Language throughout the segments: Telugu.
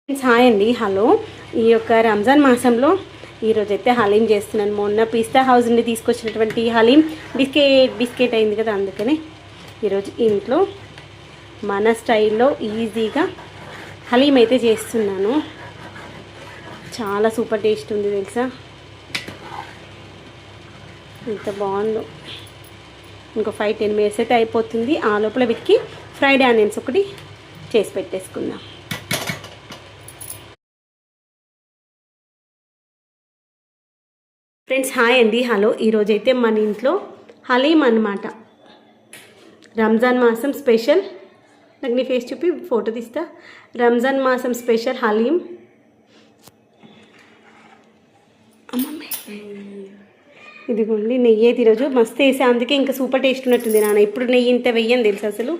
హాయ్ అండి, హలో. ఈ యొక్క రంజాన్ మాసంలో ఈరోజైతే హలీం చేస్తున్నాను. మొన్న పిస్తా హౌస్ నుండి తీసుకొచ్చినటువంటి హలీం బిస్కెట్ అయింది కదా, అందుకని ఈరోజు ఇంట్లో మన స్టైల్లో ఈజీగా హలీం అయితే చేస్తున్నాను. చాలా సూపర్ టేస్ట్ ఉంది తెలుసా, ఎంత బాగుందో. ఇంకో 5-10 మినిట్స్ అయితే అయిపోతుంది. ఆ లోపల వీటికి ఫ్రైడ్ ఆనియన్స్ ఒకటి చేసి పెట్టేసుకుందాం. ఫ్రెండ్స్ హాయ్ అండి, హలో. ఈరోజైతే మన ఇంట్లో హలీం అన్నమాట. రంజాన్ మాసం స్పెషల్, నాకు నీ ఫేస్ చూపి ఫోటో తీస్తా. రంజాన్ మాసం స్పెషల్ హలీం. అమ్మమ్మే ఇదిగోండి, నెయ్యి అయితే ఈరోజు మస్తు వేసా, అందుకే ఇంకా సూపర్ టేస్ట్ ఉన్నట్టుంది. నాన్న ఇప్పుడు నెయ్యి ఇంత వెయ్యని తెలుసు అసలు,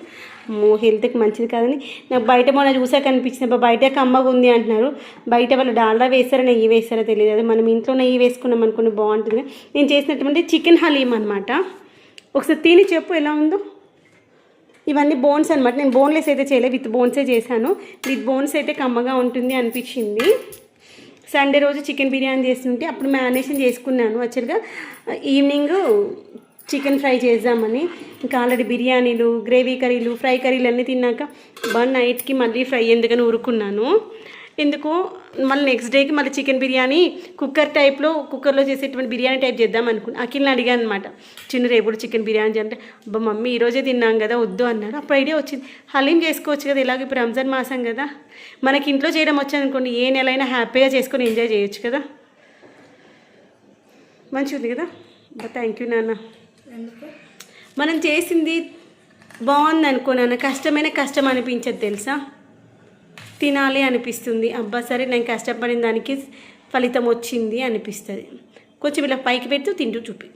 హెల్త్కి మంచిది కాదని. నాకు బయట మొన్న చూసాక అనిపించింది, బయట కమ్మగా ఉంది అంటున్నారు. బయట వాళ్ళు డాల్డా వేస్తారో నెయ్యి వేస్తారో తెలియదు. అది మనం ఇంట్లో నెయ్యి వేసుకున్నాం అనుకుని బాగుంటుంది. నేను చేసినటువంటి చికెన్ హలీం అనమాట. ఒకసారి తిని చెప్పు ఎలా ఉందో. ఇవన్నీ బోన్స్ అనమాట. నేను బోన్లెస్ అయితే చేయలేదు, విత్ బోన్సే చేశాను. విత్ బోన్స్ అయితే కమ్మగా ఉంటుంది అనిపించింది. సండే రోజు చికెన్ బిర్యానీ చేస్తుంటే అప్పుడు మ్యారినేషన్ చేసుకున్నాను. యాక్చువల్గా ఈవినింగ్ చికెన్ ఫ్రై చేద్దామని. ఇంకా ఆల్రెడీ బిర్యానీలు, గ్రేవీ కర్రీలు, ఫ్రై కర్రీలు అన్నీ తిన్నాక నైట్కి మళ్ళీ ఫ్రై ఎందుకని ఊరుకున్నాను. ఎందుకు మళ్ళీ నెక్స్ట్ డేకి మళ్ళీ చికెన్ బిర్యానీ కుక్కర్లో చేసేటువంటి బిర్యానీ టైప్ చేద్దాం అనుకున్నాను. అఖిల్ని అడిగాను అనమాట, చిన్న రేపుడు చికెన్ బిర్యానీ అంటే, అబ్బా మమ్మీ ఈరోజే తిన్నాం కదా వద్దు అన్నాడు. అప్పుడు ఐడియా వచ్చింది, హలీం చేసుకోవచ్చు కదా, ఇలాగ ఇప్పుడు రంజాన్ మాసం కదా, మనకి ఇంట్లో చేయడం వచ్చానుకోండి, ఏ నెలైనా హ్యాపీగా చేసుకొని ఎంజాయ్ చేయొచ్చు కదా. మంచిగా ఉంది కదా. థ్యాంక్ యూ నాన్న. మనం చేసింది బాగుంది అనుకో నాన్న, కష్టం అనిపించదు తెలుసా, తినాలి అనిపిస్తుంది. అబ్బా సరే నేను కష్టపడిన దానికి ఫలితం వచ్చింది అనిపిస్తుంది. కొంచెం ఇలా పైకి పెడుతూ తింటూ చూపి.